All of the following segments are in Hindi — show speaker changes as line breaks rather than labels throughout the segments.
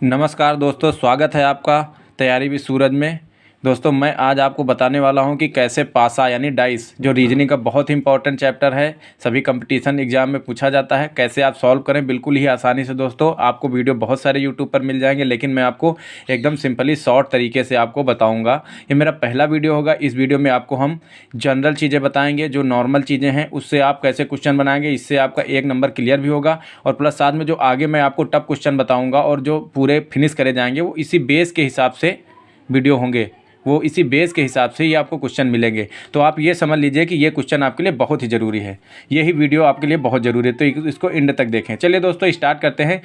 नमस्कार दोस्तों, स्वागत है आपका तैयारी विद सूरज में। दोस्तों मैं आज आपको बताने वाला हूं कि कैसे पासा यानी डाइस जो रीजनिंग का बहुत ही इंपॉर्टेंट चैप्टर है, सभी कंपटीशन एग्जाम में पूछा जाता है, कैसे आप सॉल्व करें बिल्कुल ही आसानी से। दोस्तों आपको वीडियो बहुत सारे यूट्यूब पर मिल जाएंगे, लेकिन मैं आपको एकदम सिंपली शॉर्ट तरीके से आपको बताऊँगा। ये मेरा पहला वीडियो होगा। इस वीडियो में आपको हम जनरल चीज़ें बताएँगे, जो नॉर्मल चीज़ें हैं उससे आप कैसे क्वेश्चन बनाएंगे, इससे आपका 1 नंबर क्लियर भी होगा। और प्लस साथ में जो आगे मैं आपको टफ क्वेश्चन बताऊँगा और जो पूरे फिनिश करे जाएंगे वो इसी बेस के हिसाब से वीडियो होंगे, वो इसी बेस के हिसाब से ही आपको क्वेश्चन मिलेंगे। तो आप ये समझ लीजिए कि ये क्वेश्चन आपके लिए बहुत ही ज़रूरी है, यही वीडियो आपके लिए बहुत ज़रूरी है, तो इसको एंड तक देखें। चलिए दोस्तों स्टार्ट करते हैं।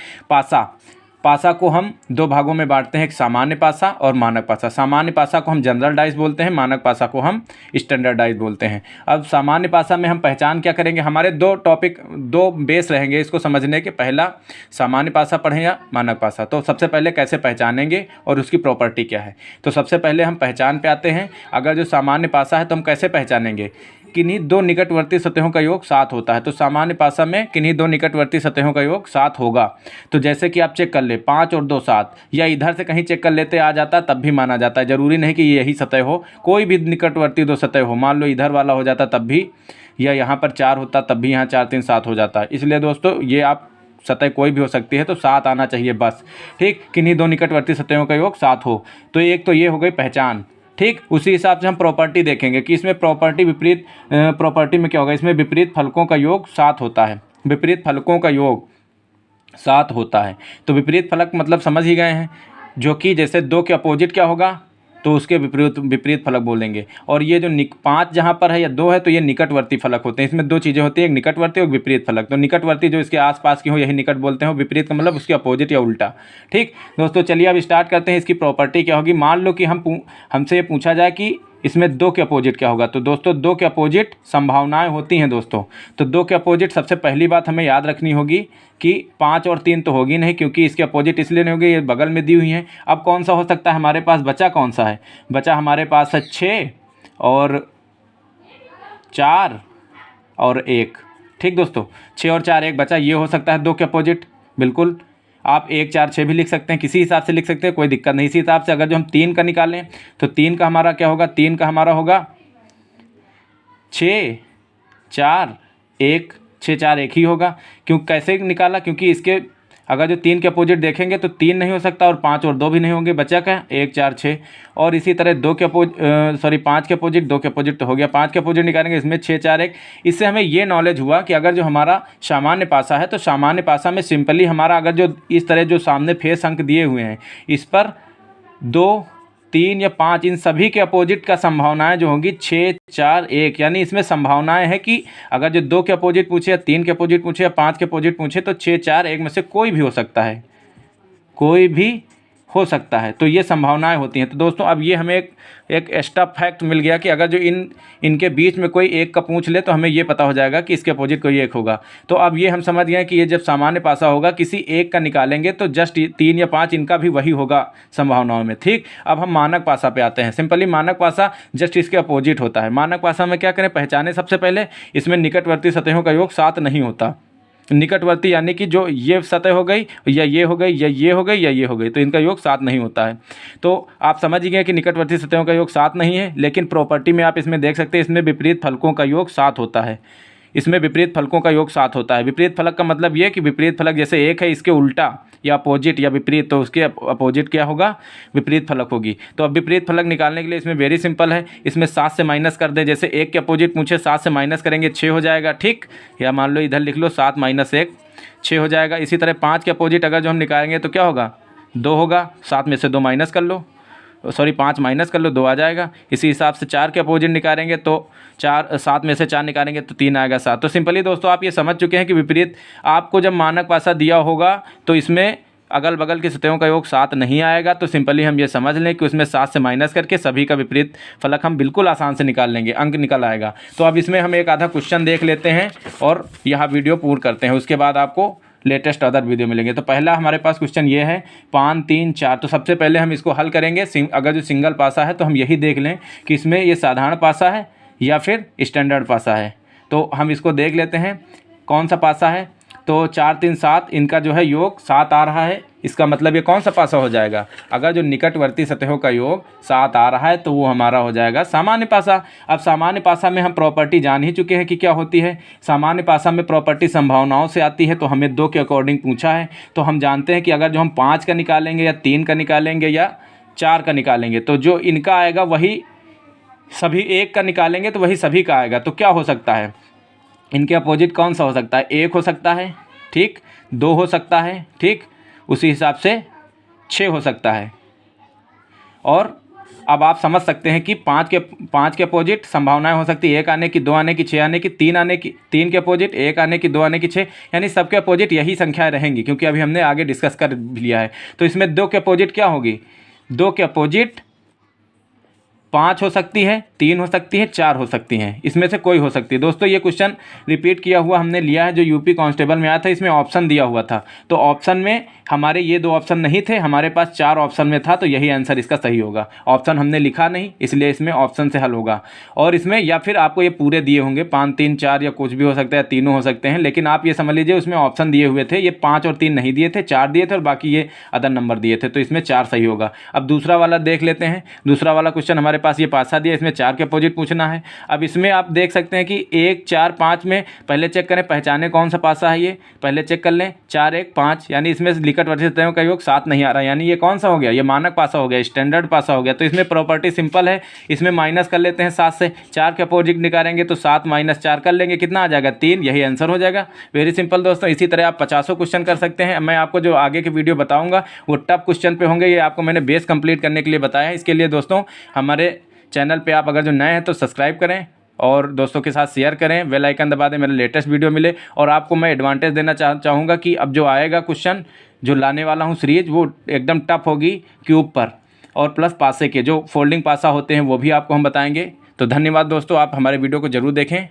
पासा को हम 2 भागों में बांटते हैं, एक सामान्य पासा और मानक पासा। सामान्य पासा को हम जनरल डाइस बोलते हैं, मानक पासा को हम स्टैंडर्ड डाइस बोलते हैं। अब सामान्य पासा में हम पहचान क्या करेंगे, हमारे 2 बेस रहेंगे इसको समझने के। पहला सामान्य पासा पढ़ें या मानक पासा। तो सबसे पहले कैसे पहचानेंगे और उसकी प्रॉपर्टी क्या है। तो सबसे पहले हम पहचान पे आते हैं। अगर जो सामान्य पासा है तो हम कैसे पहचानेंगे, किन्हीं 2 निकटवर्ती सतहों का योग 7 होता है। तो सामान्य पासा में किन्हीं 2 निकटवर्ती सतहों का योग 7 होगा। तो जैसे कि आप चेक कर ले 5 और 2 7, या इधर से कहीं चेक कर लेते आ जाता तब भी माना जाता है। ज़रूरी नहीं कि यही सतह हो, कोई भी निकटवर्ती 2 सतह हो। मान लो इधर वाला हो जाता तब भी, या यहाँ पर 4 होता तब भी यहाँ 4 3 7 हो जाता है। इसलिए दोस्तों ये आप सतह कोई भी हो सकती है, तो 7 आना चाहिए बस। ठीक, किन्हीं 2 निकटवर्ती सतहों का योग 7 हो। तो एक तो ये हो गई पहचान। ठीक, उसी हिसाब से हम प्रॉपर्टी देखेंगे कि इसमें प्रॉपर्टी में क्या होगा। इसमें विपरीत फलकों का योग 7 होता है। विपरीत फलकों का योग 7 होता है। तो विपरीत फलक मतलब समझ ही गए हैं, जो कि जैसे 2 के अपोजिट क्या होगा तो उसके विपरीत फलक बोलेंगे। और ये जो 5 जहाँ पर है या 2 है तो ये निकटवर्ती फलक होते हैं। इसमें 2 चीज़ें होती हैं, एक निकटवर्ती और विपरीत फलक। तो निकटवर्ती जो इसके आसपास की हो यही निकट बोलते हैं, विपरीत का मतलब उसके अपोजिट या उल्टा। ठीक दोस्तों, चलिए अब स्टार्ट करते हैं। इसकी प्रॉपर्टी क्या होगी। मान लो कि हमसे ये पूछा जाए कि इसमें 2 के अपोजिट क्या होगा। तो दोस्तों 2 के अपोजिट संभावनाएं होती हैं दोस्तों। तो 2 के अपोजिट सबसे पहली बात हमें याद रखनी होगी कि 5 और 3 तो होगी नहीं, क्योंकि इसके अपोजिट इसलिए नहीं होगी, ये बगल में दी हुई हैं। अब कौन सा हो सकता है हमारे पास, बचा कौन सा है, बचा हमारे पास है 6 और 4 और 1। ठीक दोस्तों, 6 और 4 1 बचा, ये हो सकता है 2 के अपोजिट। बिल्कुल, आप 1 4 6 भी लिख सकते हैं, किसी हिसाब से लिख सकते हैं, कोई दिक्कत नहीं। इसी हिसाब से अगर जो हम 3 का निकालें तो 3 का हमारा क्या होगा, 3 का हमारा होगा 6 4 1, 6 4 1 ही होगा। क्यों, कैसे निकाला, क्योंकि इसके अगर जो 3 के अपोजिट देखेंगे तो 3 नहीं हो सकता और 5 और 2 भी नहीं होंगे, बचा क्या 1 4 6। और इसी तरह 5 के अपोजिट 2 के अपोजिट तो हो गया, 5 के अपोजिट निकालेंगे, इसमें 6 4 1। इससे हमें ये नॉलेज हुआ कि अगर जो हमारा सामान्य पासा है तो सामान्य पासा में सिंपली हमारा अगर जो इस तरह जो सामने फेस अंक दिए हुए हैं इस पर 2 3 या 5 इन सभी के अपोजिट का संभावनाएं जो होंगी 6 4 1, यानी इसमें संभावनाएं हैं कि अगर जो 2 के अपोजिट पूछे या 3 के अपोजिट पूछे या 5 के अपोजिट पूछे तो 6 4 1 में से कोई भी हो सकता है, कोई भी हो सकता है। तो ये संभावनाएं होती हैं। तो दोस्तों अब ये हमें एक एक्स्ट्रा फैक्ट मिल गया कि अगर जो इनके बीच में कोई एक का पूछ ले तो हमें ये पता हो जाएगा कि इसके अपोजिट कोई एक होगा। तो अब ये हम समझ गए कि ये जब सामान्य पासा होगा किसी एक का निकालेंगे तो जस्ट 3 या 5 इनका भी वही होगा संभावनाओं में। ठीक, अब हम मानक पासा पे आते हैं। सिंपली मानक पासा जस्ट इसके अपोजिट होता है। मानक पासा में क्या करें, पहचाने सबसे पहले इसमें निकटवर्ती सतहों का योग 7 नहीं होता। निकटवर्ती यानी कि जो ये सतह हो गई या ये हो गई या ये हो गई या ये हो गई, तो इनका योग 7 नहीं होता है। तो आप समझ ही गए कि निकटवर्ती सतहों का योग 7 नहीं है। लेकिन प्रॉपर्टी में आप इसमें देख सकते हैं, इसमें विपरीत फलकों का योग 7 होता है। इसमें विपरीत फलकों का योग 7 होता है। विपरीत फलक का मतलब ये कि विपरीत फलक जैसे 1 है इसके उल्टा या अपोजिट या विपरीत, तो उसके अपोजिट क्या होगा, विपरीत फलक होगी। तो अब विपरीत फलक निकालने के लिए इसमें वेरी सिंपल है, इसमें 7 से माइनस कर दे। जैसे 1 के अपोजिट पूछे 7 से माइनस करेंगे 6 हो जाएगा। ठीक, या मान लो इधर लिख लो 7 - 1 6 हो जाएगा। इसी तरह 5 के अपोजिट अगर जो हम निकालेंगे तो क्या होगा, 2 होगा। 7 में से 2 माइनस कर लो, 5 माइनस कर लो, 2 आ जाएगा। इसी हिसाब से 4 के अपोजिट निकालेंगे तो 7 में से 4 निकालेंगे तो 3 आएगा 7। तो सिंपली दोस्तों आप ये समझ चुके हैं कि विपरीत आपको जब मानक पासा दिया होगा तो इसमें अगल बगल की सतहों का योग 7 नहीं आएगा। तो सिंपली हम ये समझ लें कि उसमें 7 से माइनस करके सभी का विपरीत फलक हम बिल्कुल आसान से निकाल लेंगे, अंक निकल आएगा। तो अब इसमें हम एक आधा क्वेश्चन देख लेते हैं और यहाँ वीडियो पूर्ण करते हैं, उसके बाद आपको लेटेस्ट अदर वीडियो मिलेंगे। तो पहला हमारे पास क्वेश्चन ये है 5 3 4। तो सबसे पहले हम इसको हल करेंगे। अगर जो सिंगल पासा है तो हम यही देख लें कि इसमें ये साधारण पासा है या फिर स्टैंडर्ड पासा है। तो हम इसको देख लेते हैं कौन सा पासा है। तो 4 3 7 इनका जो है योग 7 आ रहा है। इसका मतलब ये कौन सा पासा हो जाएगा? अगर जो निकटवर्ती सतहों का योग 7 आ रहा है तो वो हमारा हो जाएगा सामान्य पासा। अब सामान्य पासा में हम प्रॉपर्टी जान ही चुके हैं कि क्या होती है। सामान्य पासा में प्रॉपर्टी संभावनाओं से आती है, तो हमें 2 के अकॉर्डिंग पूछा है, तो हम जानते हैं कि अगर जो हम 5 का निकालेंगे या 3 का निकालेंगे या 4 का निकालेंगे तो जो इनका आएगा वही सभी 1 का निकालेंगे तो वही सभी का आएगा। तो क्या हो सकता है? इनके अपोजिट कौन सा हो सकता है? 1 हो सकता है, ठीक, 2 हो सकता है, ठीक, उसी हिसाब से 6 हो सकता है। और अब आप समझ सकते हैं कि 5 के अपोजिट संभावनाएं हो सकती है 1 आने की, 2 आने की, 6 आने की, 3 आने की, 3 के अपोजिट 1 आने की, 2 आने की, 6, यानी सबके अपोजिट यही संख्याएं रहेंगी, क्योंकि अभी हमने आगे डिस्कस कर लिया है। तो इसमें 2 के अपोजिट क्या होगी? 2 के अपोजिट 5 हो सकती है, 3 हो सकती है, 4 हो सकती हैं, इसमें से कोई हो सकती है। दोस्तों ये क्वेश्चन रिपीट किया हुआ हमने लिया है, जो यूपी कांस्टेबल में आया था, इसमें ऑप्शन दिया हुआ था। तो ऑप्शन में हमारे ये 2 ऑप्शन नहीं थे, हमारे पास 4 ऑप्शन में था, तो यही आंसर इसका सही होगा। ऑप्शन हमने लिखा नहीं, इसलिए इसमें ऑप्शन से हल होगा। और इसमें या फिर आपको ये पूरे दिए होंगे 5, 3, 4 या कुछ भी हो सकता है, तीनों हो सकते हैं, लेकिन आप ये समझ लीजिए उसमें ऑप्शन दिए हुए थे, ये 5 और 3 नहीं दिए थे, 4 दिए थे और बाकी ये अदर नंबर दिए थे, तो इसमें 4 सही होगा। अब दूसरा वाला देख लेते हैं। दूसरा वाला क्वेश्चन हमारे पास ये पासा दिया, इसमें 4 के अपोजिट पूछना है। अब इसमें आप देख सकते हैं कि 1, 4, 5 में पहले चेक करें, पहचाने कौन सा पासा है ये, पहले चेक कर लें। 4, 1, 5, यानी इसमें निकटवर्ती सतहों का योग 7 नहीं आ रहा, यानी ये कौन सा हो गया? ये मानक पासा हो गया, स्टैंडर्ड पासा हो गया। तो इसमें प्रॉपर्टी सिंपल है, इसमें माइनस कर लेते हैं 7 से। 4 के अपोजिट निकालेंगे तो 7 - 4 कर लेंगे, कितना आ जाएगा? 3, यही आंसर हो जाएगा। वेरी सिंपल दोस्तों। इसी तरह आप 50 क्वेश्चन कर सकते हैं। मैं आपको जो आगे के वीडियो बताऊंगा वो टफ क्वेश्चन पे होंगे, ये आपको मैंने बेस कंप्लीट करने के लिए बताया है। इसके लिए दोस्तों हमारे चैनल पे आप अगर जो नए हैं तो सब्सक्राइब करें और दोस्तों के साथ शेयर करें, बेल आइकन दबा दें, मेरे लेटेस्ट वीडियो मिले। और आपको मैं एडवांटेज देना चाहूँगा कि अब जो आएगा क्वेश्चन जो लाने वाला हूँ सीरीज, वो एकदम टफ होगी क्यूब पर, और प्लस पासे के जो फोल्डिंग पासा होते हैं वो भी आपको हम बताएंगे। तो धन्यवाद दोस्तों, आप हमारे वीडियो को ज़रूर देखें।